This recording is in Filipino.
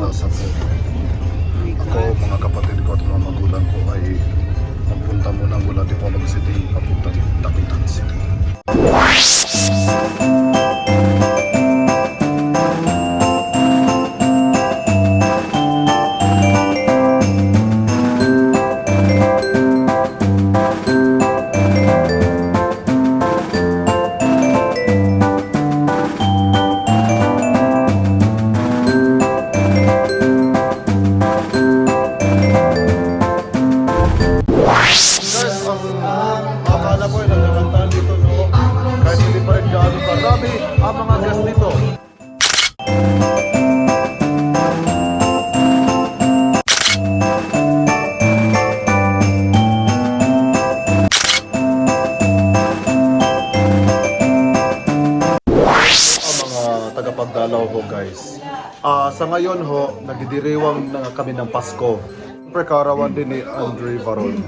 kadalasan po ako, mga kapatid ko at mga magulang ko ay magpunta muna mula Dipolog City papunta Dapitan City. Akala ko yung nagkakantahan dito, no? Kahit hindi pa rin gaano karami ang mga guest dito. Ang mga tagapagdalaw ho, guys. Sa ngayon ho, nagdidiriwang na kami ng Pasko. Siyempre, karawan din ni Andre Varol.